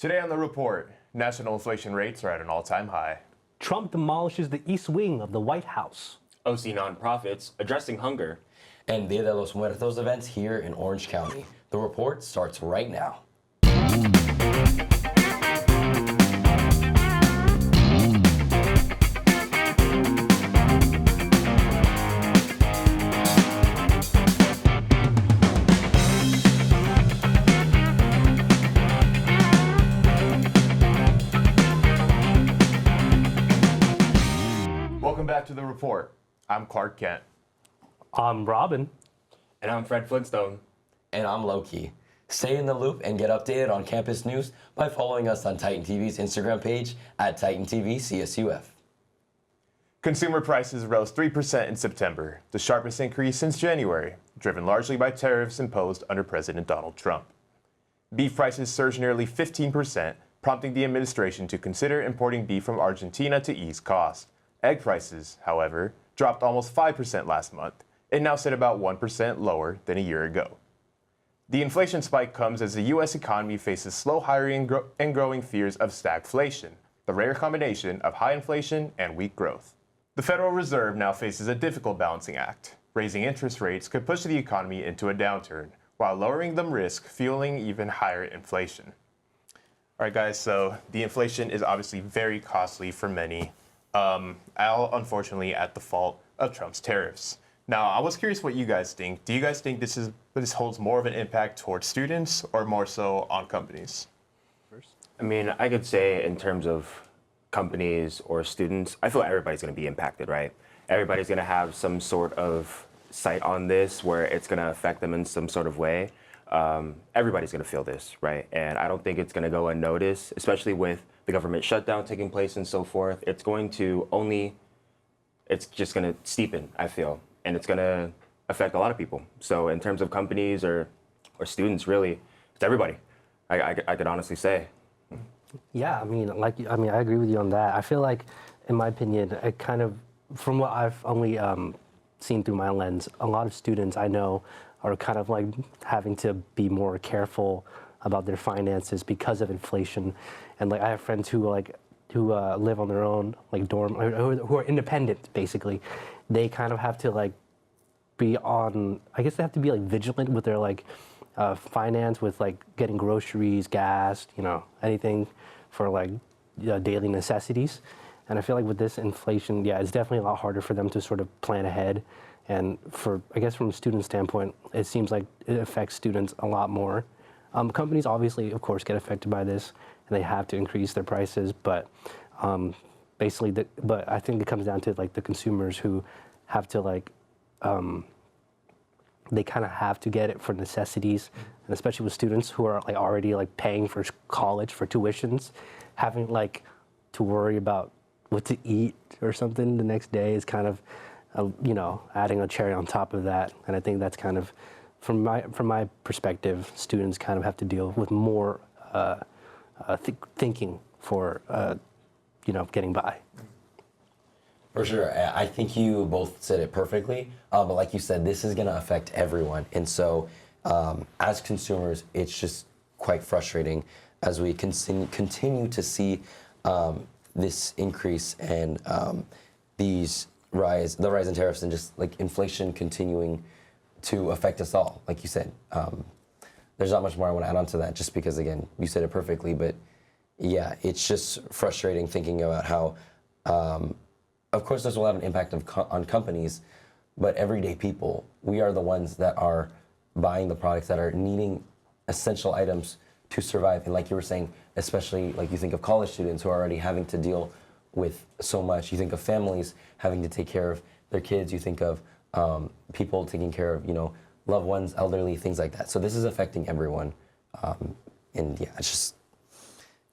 Today on The Report, national inflation rates are at an all-time high. Trump demolishes the East Wing of the White House. OC nonprofits addressing hunger. And Dia de los Muertos events here in Orange County. The Report starts right now. Welcome back to The Report. I'm Clark Kent. I'm Robin. And I'm Fred Flintstone. And I'm Loki. Stay in the loop and get updated on campus news by following us on Titan TV's Instagram page at Titan TV CSUF. Consumer prices rose 3% in September, the sharpest increase since January, driven largely by tariffs imposed under President Donald Trump. Beef prices surged nearly 15%, prompting the administration to consider importing beef from Argentina to ease costs. Egg prices, however, dropped almost 5% last month, and now sit about 1% lower than a year ago. The inflation spike comes as the U.S. economy faces slow hiring and growing fears of stagflation, the rare combination of high inflation and weak growth. The Federal Reserve now faces a difficult balancing act. Raising interest rates could push the economy into a downturn, while lowering them risk fueling even higher inflation. All right, guys, so the inflation is obviously very costly for many, all unfortunately at the fault of Trump's tariffs. Now, I was curious what you guys think. Do you guys think this holds more of an impact towards students or more so on companies? I mean, I could say in terms of companies or students, I feel everybody's going to be impacted, right? Everybody's going to have some sort of sight on this where it's going to affect them in some sort of way. Everybody's going to feel this, right? And I don't think it's going to go unnoticed, especially with the government shutdown taking place and so forth. It's just going to steepen, I feel, and it's going to affect a lot of people. So in terms of companies or students, really, it's everybody. I could honestly say. Yeah, I mean, I agree with you on that. I feel like, in my opinion, it kind of, from what I've only seen through my lens, a lot of students I know are kind of like having to be more careful about their finances because of inflation. And like I have friends who live on their own, like dorm, who are independent basically. They kind of have to like be on, I guess they have to be like vigilant with their like finance, with like getting groceries, gas, anything for like daily necessities. And I feel like with this inflation, yeah, it's definitely a lot harder for them to sort of plan ahead. And I guess from a student standpoint, it seems like it affects students a lot more. Companies obviously, of course, get affected by this, and they have to increase their prices. But but I think it comes down to like the consumers who have to like, they kind of have to get it for necessities, and especially with students who are like already like paying for college, for tuitions, having like to worry about what to eat or something the next day is kind of, adding a cherry on top of that. And I think that's kind of, from my perspective, students kind of have to deal with more thinking for, getting by. For sure. I think you both said it perfectly. But like you said, this is going to affect everyone. And so as consumers, it's just quite frustrating as we continue to see this increase and the rise in tariffs and just like inflation continuing to affect us all. Like you said, there's not much more I want to add on to that, just because, again, you said it perfectly. But yeah, it's just frustrating thinking about how, of course, this will have an impact on companies, but everyday people, we are the ones that are buying the products that are needing essential items to survive. And like you were saying, especially like you think of college students who are already having to deal with so much. You think of families having to take care of their kids. You think of people taking care of, loved ones, elderly, things like that. So this is affecting everyone. And yeah, it's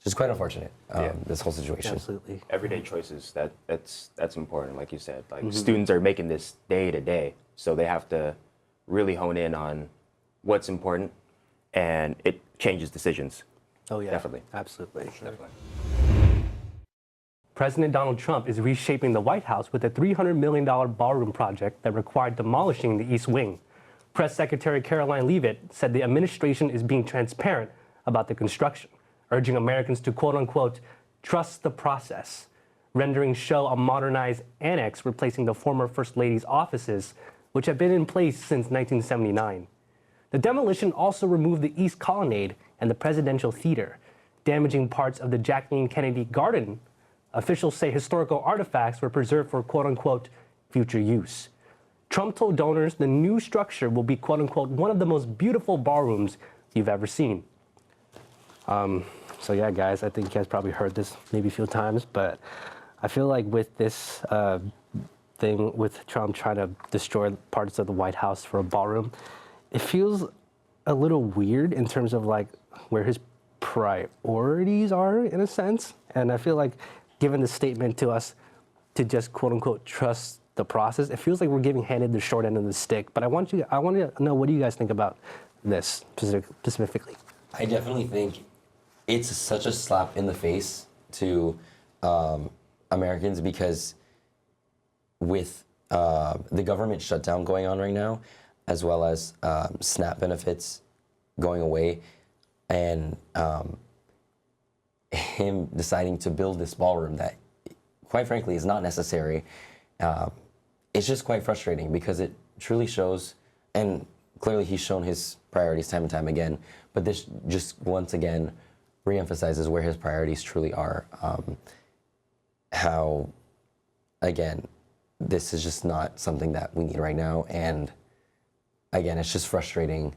just quite unfortunate, this whole situation. Absolutely. Everyday choices, that's important, like you said. Like students are making this day to day, so they have to really hone in on what's important, and it changes decisions. Oh yeah, definitely. Absolutely. Definitely. President Donald Trump is reshaping the White House with a $300 million ballroom project that required demolishing the East Wing. Press Secretary Caroline Leavitt said the administration is being transparent about the construction. urging Americans to quote-unquote trust the process, rendering show a modernized annex replacing the former First Lady's offices, which had been in place since 1979. The demolition also removed the East Colonnade and the Presidential Theater, damaging parts of the Jacqueline Kennedy Garden. Officials say historical artifacts were preserved for quote-unquote future use. Trump told donors the new structure will be quote-unquote one of the most beautiful ballrooms you've ever seen. So yeah, guys, I think you guys probably heard this maybe a few times, but I feel like with this thing with Trump trying to destroy parts of the White House for a ballroom, it feels a little weird in terms of like where his priorities are in a sense. And I feel like given the statement to us to just quote unquote trust the process, it feels like we're giving handed the short end of the stick. But I want to know, what do you guys think about this specifically? I definitely think it's such a slap in the face to Americans because with the government shutdown going on right now, as well as SNAP benefits going away, and him deciding to build this ballroom that, quite frankly, is not necessary, it's just quite frustrating because it truly shows, and clearly he's shown his priorities time and time again, but this just once again reemphasizes where his priorities truly are. How, again, this is just not something that we need right now. And again, it's just frustrating,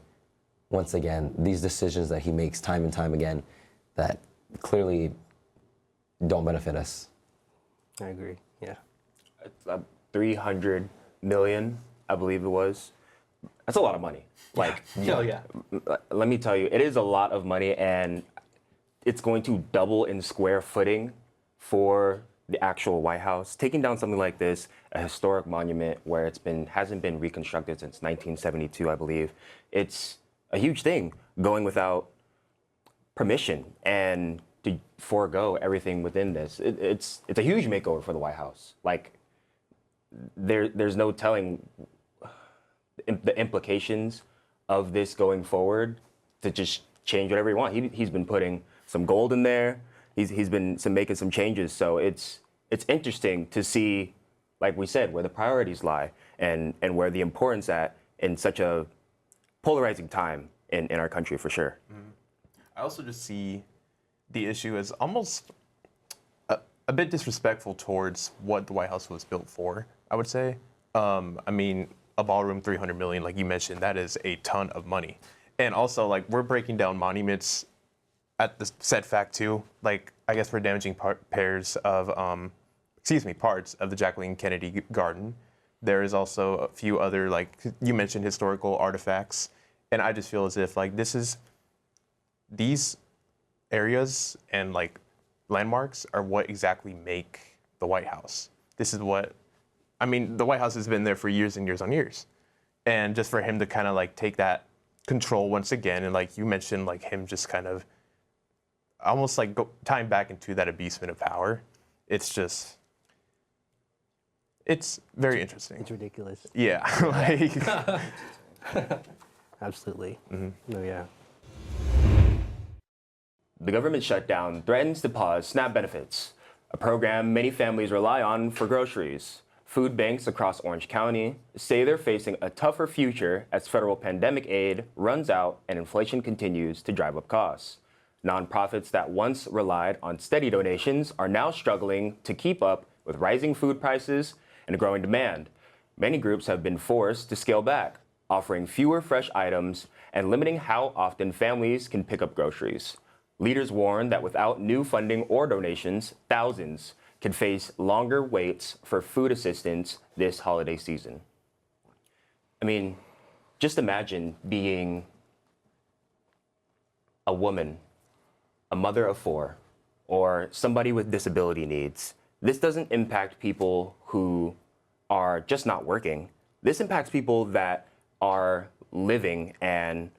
once again, these decisions that he makes time and time again that clearly don't benefit us. I agree, yeah. 300 million, I believe it was. That's a lot of money. Like, Oh, yeah. let me tell you, it is a lot of money, and it's going to double in square footing for the actual White House. Taking down something like this, a historic monument where hasn't been reconstructed since 1972, I believe, it's a huge thing going without permission and to forego everything within this. It's a huge makeover for the White House. Like, there's no telling the implications of this going forward to just change whatever you want. He's been putting some gold in there. He's been making some changes. So it's interesting to see, like we said, where the priorities lie and where the importance at in such a polarizing time in our country, for sure. Mm-hmm. I also just see the issue as almost a bit disrespectful towards what the White House was built for, I would say. I mean, a ballroom, 300 million, like you mentioned, that is a ton of money. And also, like, we're breaking down monuments at the said fact too. Like, I guess we're damaging parts of the Jacqueline Kennedy Garden. There is also a few other, like you mentioned, historical artifacts. And I just feel as if, like, these areas and, like, landmarks are what exactly make the White House. This is what, I mean, the White House has been there for years and years on years. And just for him to kind of, like, take that control once again, and like you mentioned, like him just kind of almost like tying back into that abusement of power. It's very interesting. It's ridiculous. Yeah. Like, Absolutely. Mm-hmm. No, yeah. The government shutdown threatens to pause SNAP benefits, a program many families rely on for groceries. Food banks across Orange County say they're facing a tougher future as federal pandemic aid runs out and inflation continues to drive up costs. Nonprofits that once relied on steady donations are now struggling to keep up with rising food prices and growing demand. Many groups have been forced to scale back, offering fewer fresh items and limiting how often families can pick up groceries. Leaders warn that without new funding or donations, thousands could face longer waits for food assistance this holiday season. I mean, just imagine being a woman, a mother of 4, or somebody with disability needs. This doesn't impact people who are just not working. This impacts people that are living and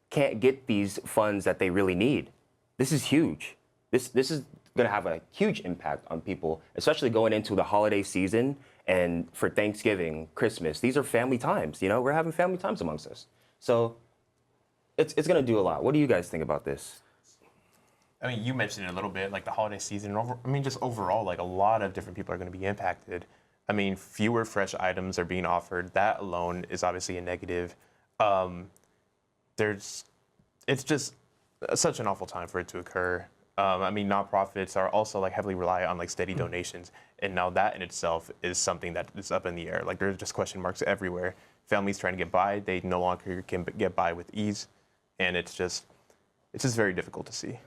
can't get these funds that they really need. This is huge. This is going to have a huge impact on people, especially going into the holiday season and for Thanksgiving, Christmas. These are family times, you know? We're having family times amongst us. So it's going to do a lot. What do you guys think about this? I mean, you mentioned it a little bit, like the holiday season. Just overall, like a lot of different people are going to be impacted. I mean, fewer fresh items are being offered. That alone is obviously a negative. It's just such an awful time for it to occur. Nonprofits are also like heavily reliant on like steady donations, and now that in itself is something that is up in the air. Like there's just question marks everywhere. Families trying to get by, they no longer can get by with ease, and it's just very difficult to see.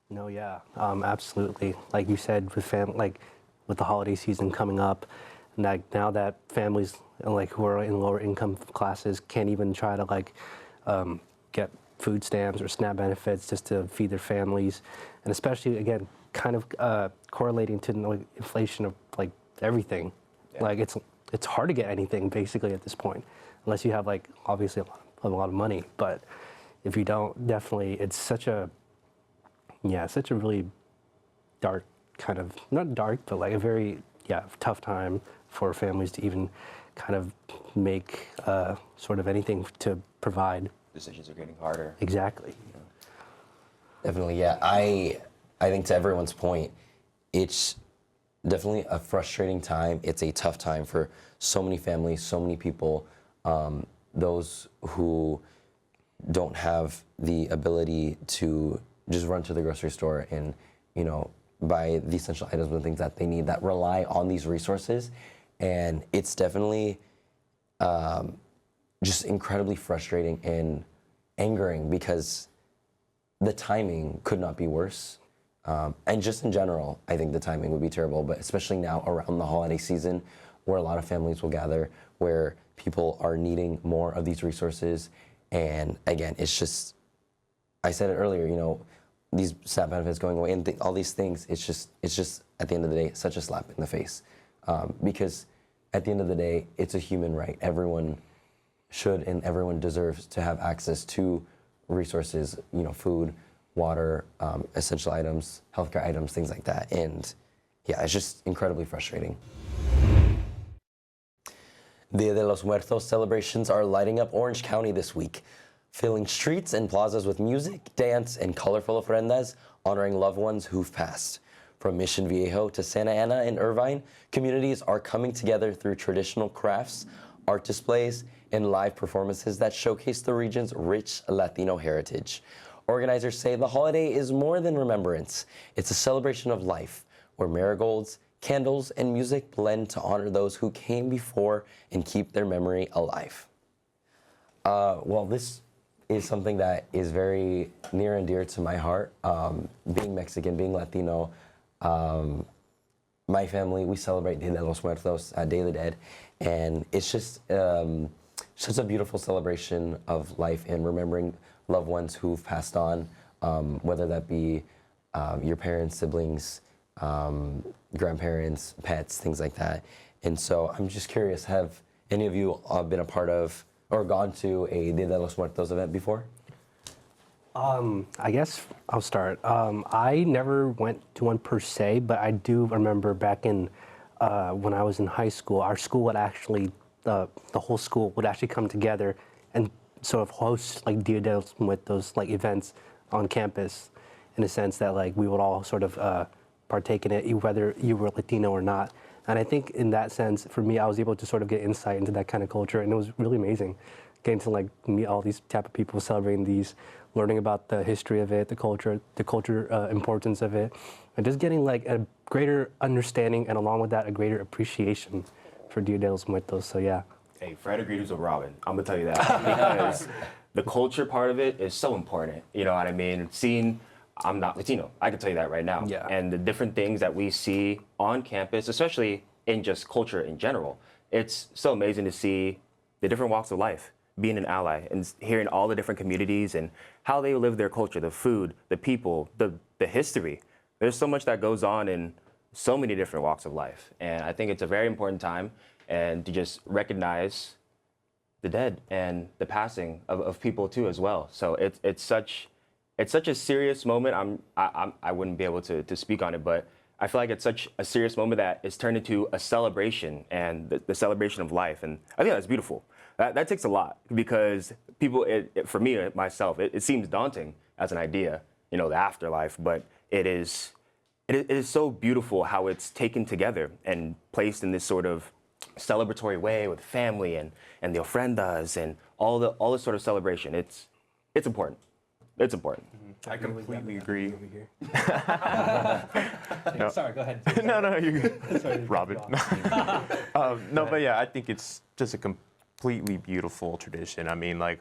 No, yeah, absolutely. Like you said, with the holiday season coming up, and like now that families like who are in lower income classes can't even try to get food stamps or SNAP benefits just to feed their families, and especially again, kind of correlating to inflation of like everything. Yeah. Like it's hard to get anything basically at this point, unless you have like obviously a lot of money. But if you don't, definitely it's such a really dark kind of, not dark, but like a very tough time for families to even kind of make sort of anything to provide. Decisions are getting harder. Exactly. Yeah. Definitely, yeah. I think to everyone's point, it's definitely a frustrating time. It's a tough time for so many families, so many people, those who don't have the ability to just run to the grocery store and, buy the essential items and things that they need that rely on these resources. And it's definitely just incredibly frustrating and angering because the timing could not be worse. And just in general, I think the timing would be terrible, but especially now around the holiday season where a lot of families will gather, where people are needing more of these resources. And again, it's just, I said it earlier, these SNAP benefits going away and all these things, it's just at the end of the day, such a slap in the face. Because at the end of the day, it's a human right. Everyone should and everyone deserves to have access to resources, food, water, essential items, healthcare items, things like that. And yeah, it's just incredibly frustrating. Dia de los Muertos celebrations are lighting up Orange County this week, filling streets and plazas with music, dance, and colorful ofrendas honoring loved ones who've passed. From Mission Viejo to Santa Ana and Irvine, communities are coming together through traditional crafts, art displays, and live performances that showcase the region's rich Latino heritage. Organizers say the holiday is more than remembrance. It's a celebration of life, where marigolds, candles, and music blend to honor those who came before and keep their memory alive. This is something that is very near and dear to my heart. Being Mexican, being Latino, my family, we celebrate Dia de los Muertos, Day of the Dead, and it's just such a beautiful celebration of life and remembering loved ones who've passed on, whether that be your parents, siblings, grandparents, pets, things like that. And so I'm just curious, have any of you been a part of or gone to a Dia de los Muertos event before? I guess I'll start. I never went to one per se, but I do remember back in when I was in high school, our school would actually, the whole school would actually come together and sort of host like Dia de los Muertos like events on campus, in a sense that like we would all sort of partake in it, whether you were Latino or not. And I think in that sense, for me, I was able to sort of get insight into that kind of culture, and it was really amazing getting to like meet all these type of people celebrating these, learning about the history of it, the culture importance of it, and just getting like a greater understanding, and along with that, a greater appreciation for Dia de los Muertos. So yeah. Hey, Fred agrees with Robin. I'm gonna tell you that because the culture part of it is so important. You know what I mean? I'm not Latino. I can tell you that right now. Yeah. And the different things that we see on campus, especially in just culture in general, it's so amazing to see the different walks of life, being an ally and hearing all the different communities and how they live their culture, the food, the people, the history. There's so much that goes on in so many different walks of life. And I think it's a very important time and to just recognize the dead and the passing of people too as well. So it's such a serious moment. I wouldn't be able to speak on it, but I feel like it's such a serious moment that it's turned into a celebration and the celebration of life. And I think that's beautiful. That takes a lot because people, for me, myself, it seems daunting as an idea. the afterlife, but it is so beautiful how it's taken together and placed in this sort of celebratory way with family and the ofrendas and all this sort of celebration. It's important. It's important. I completely agree. No. Sorry, go ahead. No, you're good. Robin. No, but yeah, I think it's just a completely beautiful tradition. I mean, like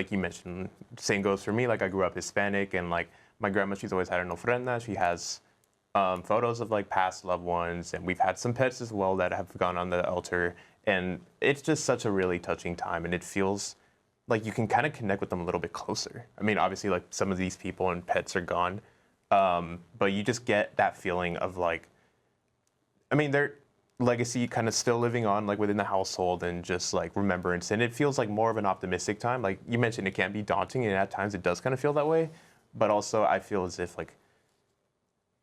you mentioned, same goes for me. Like I grew up Hispanic, and like my grandma, she's always had an ofrenda. She has photos of like past loved ones, and we've had some pets as well that have gone on the altar. And it's just such a really touching time, and it feels like you can kind of connect with them a little bit closer. I mean, obviously, like some of these people and pets are gone, but you just get that feeling of like, I mean, their legacy kind of still living on like within the household and just like remembrance. And it feels like more of an optimistic time. Like you mentioned, it can be daunting, and at times it does kind of feel that way. But also, I feel as if like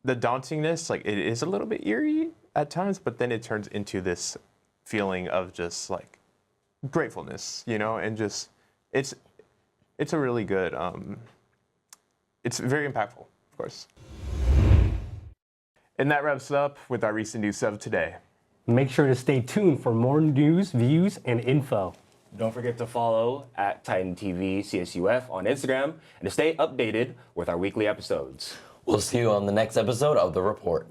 the dauntingness, like it is a little bit eerie at times, but then it turns into this feeling of just like gratefulness, and just it's a really good, it's very impactful, of course. And that wraps up with our recent news of today. Make sure to stay tuned for more news, views, and info. Don't forget to follow at Titan TV CSUF on Instagram and to stay updated with our weekly episodes. We'll see you on the next episode of The Report.